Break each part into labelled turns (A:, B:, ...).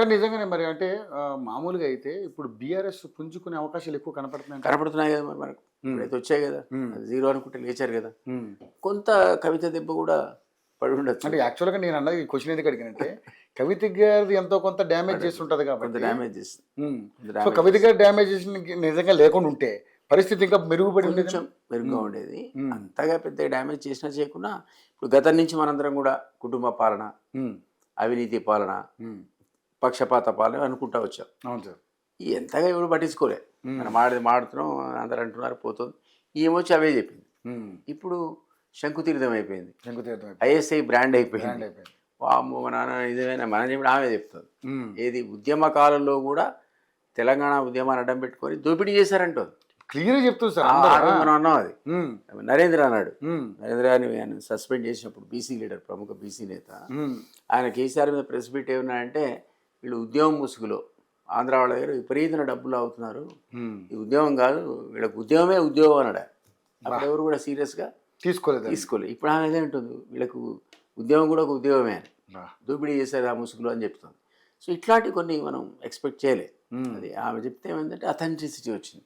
A: కానీ నిజంగానే మరి అంటే మామూలుగా అయితే ఇప్పుడు బీఆర్ఎస్ పుంజుకునే అవకాశాలు ఎక్కువ కనపడుతున్నాయి.
B: కనపడుతున్నాయి కదా మరి మనకు. ఇప్పుడైతే వచ్చాయి కదా, అది జీరో అనుకుంటే లేచారు కదా. కొంత కవిత దెబ్బ కూడా పడి ఉండొచ్చు.
A: అంటే యాక్చువల్గా నేను అన్నది క్వశ్చన్ ఎందుకు అడిగానంటే కవిత గారిది ఎంతో కొంత డ్యామేజ్ చేసి ఉంటుంది కాబట్టి
B: డ్యామేజ్ చేస్తుంది.
A: సో కవిత గారి డ్యామేజ్ నిజంగా లేకుండా ఉంటే పరిస్థితి ఇంకా మెరుగుపడి
B: కొంచెం మెరుగ్గా ఉండేది. అంతగా పెద్ద డ్యామేజ్ చేసినా చేయకుండా ఇప్పుడు గతం నుంచి మనందరం కూడా కుటుంబ పాలన, అవినీతి పాలన, పక్షపాత పాలన అనుకుంటా వచ్చాం.
A: అవును సార్.
B: ఎంతగా ఎవరు పట్టించుకోలే. మనం మాడుతున్నాం, అందరు అంటున్నారు, పోతుంది. ఏమొచ్చి అవే చెప్పింది. ఇప్పుడు శంకుతీర్థం అయిపోయింది, ఐఎస్ఐ బ్రాండ్ అయిపోయింది. వాము మా నాన్న నిజమేనా మనం చెప్పి ఆమె చెప్తుంది. ఏది ఉద్యమ కాలంలో కూడా తెలంగాణ ఉద్యమాన్ని అడ్డం పెట్టుకొని దోపిడీ చేశారంటుంది.
A: క్లియర్ చెప్తుంది సార్.
B: మనం అన్నాం అది. నరేంద్ర అన్నాడు. నరేంద్రని సస్పెండ్ చేసినప్పుడు బీసీ లీడర్, ప్రముఖ బీసీ నేత, ఆయన కేసీఆర్ మీద ప్రెస్ మీట్ ఏమన్నాయంటే వీళ్ళు ఉద్యమం ముసుగులో ఆంధ్ర వాళ్ళ దగ్గర విపరీతమైన డబ్బులు అవుతున్నారు, ఈ ఉద్యమం కాదు, వీళ్ళకి ఉద్యమమే ఉద్యోగం అన్నాడు. అప్పుడు ఎవరు కూడా సీరియస్గా తీసుకోలేదు. ఇప్పుడు ఆమె ఏదే ఉంటుంది, వీళ్ళకు ఉద్యమం కూడా ఒక ఉద్యోగమే అని, దోపిడీ చేశారు ఆ ముసుగులో అని చెప్తుంది. సో ఇట్లాంటివి కొన్ని మనం ఎక్స్పెక్ట్ చేయలేదు. అది ఆమె చెప్తే ఏమైందంటే అథెంటిసిటీ వచ్చింది,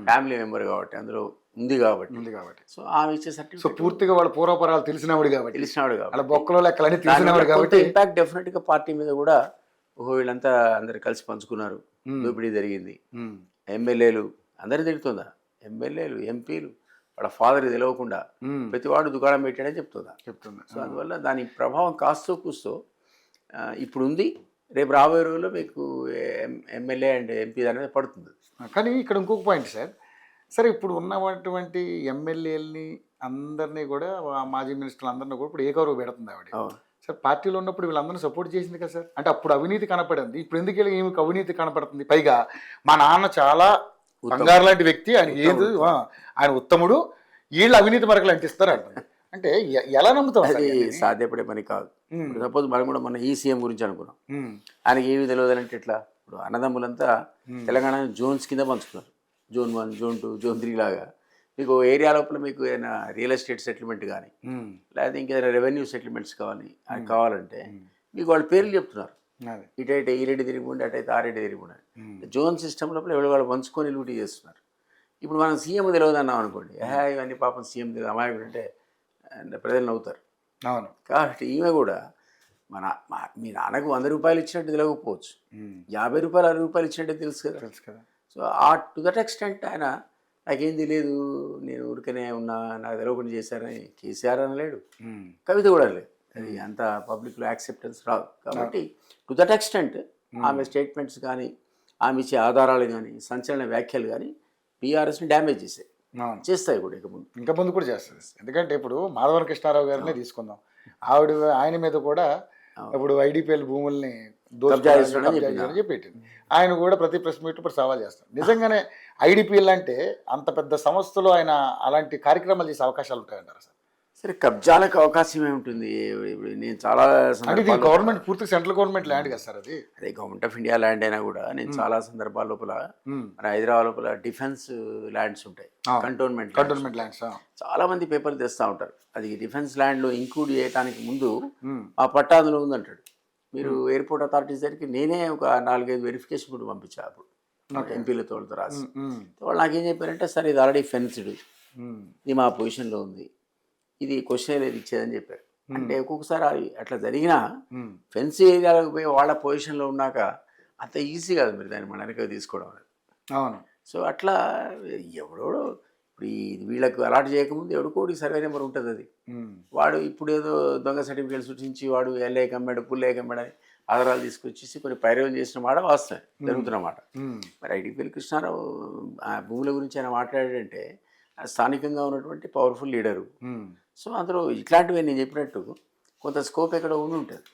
B: ఫ్యామిలీ మెంబర్ కాబట్టి, అందులో ఉంది కాబట్టి. సో ఆమె ఇచ్చే సర్టిఫికేట్
A: పూర్తిగా వాళ్ళ పూర్వపరాలు తెలిసినవాడు కాబట్టి వాళ్ళ బొక్కలో లెక్కలన్నీ తెలిసినవాడు కాబట్టి
B: ఇంపాక్ట్ డెఫినెట్గా పార్టీ మీద కూడా, ఓహో వీళ్ళంతా అందరు కలిసి పంచుకున్నారు, దోపిడీ జరిగింది. ఎమ్మెల్యేలు అందరూ తిడుతుందా, ఎమ్మెల్యేలు ఎంపీలు వాళ్ళ ఫాదర్ తెలియకుండా ప్రతివాడు దుకాణం పెట్టాడని చెప్తుందా. సో అందువల్ల దాని ప్రభావం కాస్తో కూస్తో ఇప్పుడు ఉంది, రేపు రాబోయే రోజుల్లో మీకు ఎమ్మెల్యే అండ్ ఎంపీ అనేది పడుతుంది.
A: కానీ ఇక్కడ ఇంకొక పాయింట్ సార్, సరే ఇప్పుడు ఉన్నటువంటి ఎమ్మెల్యేలని అందరినీ కూడా మాజీ మినిస్టర్లు అందరినీ కూడా ఇప్పుడు ఏకరువు పెడుతుంది ఆవిడ. సార్ పార్టీలో ఉన్నప్పుడు వీళ్ళందరినీ సపోర్ట్ చేసింది కదా సార్. అంటే అప్పుడు అవినీతి కనపడింది, ఇప్పుడు ఎందుకు ఈమెకు అవినీతి కనపడుతుంది? పైగా మా నాన్న చాలా బంగారు లాంటి వ్యక్తి, ఆయన ఏది ఆయన ఉత్తముడు, వీళ్ళు అవినీతి మరకలు అంటిస్తారు అంటుంది. అంటే ఎలా నమ్ముతాం?
B: అది సాధ్యపడే పని కాదు. సపోజ్ మనం కూడా మన ఈ సీఎం గురించి అనుకున్నాం, ఆయనకి ఏమి తెలియదు అంటే ఎట్లా? ఇప్పుడు అన్నదమ్ములంతా తెలంగాణ జోన్స్ కింద పంచుకున్నారు, జోన్ 1, జోన్ 2, జోన్ 3 లాగా. మీకు ఏరియా లోపల మీకు ఏదైనా రియల్ ఎస్టేట్ సెటిల్మెంట్ కానీ లేకపోతే ఇంకేదైనా రెవెన్యూ సెటిల్మెంట్స్ కావాలంటే మీకు వాళ్ళ పేర్లు చెప్తున్నారు. ఇటైతే ఈ రెడ్డి తిరిగిపోండి, అటైతే ఆ రెడ్డి తిరిగిపోండి. జోన్ సిస్టమ్ లోపల ఎవరు వాళ్ళు పంచుకొని లూటీ చేస్తున్నారు. ఇప్పుడు మనం సీఎం తెలియదు అన్నాం అనుకోండి, ఇవన్నీ పాపం సీఎం తెలియదు అమాయకుడు అంటే ప్రజలు నవ్వుతారు.
A: అవును.
B: కాబట్టి ఈమె కూడా మీ నాన్నకు 100 రూపాయలు ఇచ్చినట్టు తెలియకపోవచ్చు, 50 రూపాయలు 60 రూపాయలు ఇచ్చినట్టు తెలుసు కదా. సో టు దట్ ఎక్స్టెంట్ ఆయన నాకేం తెలియదు, నేను ఊరికనే ఉన్నా, నాకు తెలియకుండా చేశారని కేసీఆర్ అనలేడు, కవిత కూడా లేదు. అది అంత పబ్లిక్లో యాక్సెప్టెన్స్ రాదు. కాబట్టి టు దట్ ఎక్స్టెంట్ ఆమె స్టేట్మెంట్స్ కానీ, ఆమె ఇచ్చే ఆధారాలు కానీ, సంచలన వ్యాఖ్యలు కానీ బీఆర్ఎస్ని డ్యామేజ్ చేస్తాయి కూడా.
A: ఇంకా ముందు కూడా చేస్తుంది. ఎందుకంటే ఇప్పుడు మాధవన్ కృష్ణారావు గారినే తీసుకుందాం, ఆయన మీద కూడా ఇప్పుడు ఐడిపిఎల్ భూముల్ని చెప్పేటింది. ఆయన కూడా ప్రతి ప్రెస్ మీట్ ఇప్పుడు సవాల్ చేస్తారు. నిజంగానే ఐడిపిఎల్ అంటే అంత పెద్ద సంస్థలో ఆయన అలాంటి కార్యక్రమాలు చేసే అవకాశాలు ఉంటాయంటారా సార్?
B: సరే, కబ్జాలకు అవకాశం ఏముంటుంది? నేను చాలా
A: గవర్నమెంట్ పూర్తిగా సెంట్రల్ గవర్నమెంట్ ల్యాండ్ కదా సార్, అది
B: అదే గవర్నమెంట్ ఆఫ్ ఇండియా ల్యాండ్ అయినా కూడా నేను చాలా సందర్భాల లోపల మన హైదరాబాద్ లోపల డిఫెన్స్ ల్యాండ్స్ ఉంటాయి, కంటోన్మెంట్ ల్యాండ్స్ చాలా మంది పేపర్లు తెస్తూ ఉంటారు. అది డిఫెన్స్ ల్యాండ్లో ఇంక్లూడ్ చేయడానికి ముందు ఆ పట్టా అందులో ఉందంటాడు. మీరు ఎయిర్పోర్ట్ అథారిటీస్ దగ్గరికి నేనే ఒక 4-5 వెరిఫికేషన్ కూడా పంపించా అప్పుడు ఎంపీలతో రాసి. వాళ్ళు నాకేం చెప్పారంటే, సార్ ఇది ఆల్రెడీ ఫెన్స్డ్, ఇది మా పొజిషన్లో ఉంది, ఇది క్వశ్చన్ లేదు ఇచ్చేదని చెప్పారు. అంటే ఒక్కొక్కసారి అట్లా జరిగినా ఫెన్స్ ఏరియాలకు పోయి వాళ్ళ పొజిషన్లో ఉన్నాక అంత ఈజీ కాదు మీరు దాన్ని మన వెనక తీసుకోవడం అనేది.
A: అవును.
B: సో అట్లా ఎవడోడో ఇప్పుడు వీళ్ళకు అలాట్ చేయకముందు ఎవడికోడి సర్వే నెంబర్ ఉంటుంది, అది వాడు ఇప్పుడు ఏదో దొంగ సర్టిఫికేట్ సృష్టించి వాడు ఎల్ఏ కమ్మాడు, పుల్లే కమ్మాడు అని ఆధారాలు తీసుకొచ్చేసి కొన్ని పైరవం చేసిన మాట వాస్తవం జరుగుతున్నమాట. మరి ఐడిపిఎల్ కృష్ణారావు ఆ భూముల గురించి ఆయన మాట్లాడాడంటే స్థానికంగా ఉన్నటువంటి పవర్ఫుల్ లీడరు. సో అందులో ఇట్లాంటివి నేను చెప్పినట్టు కొంత స్కోప్ ఎక్కడ ఉండి ఉంటుంది.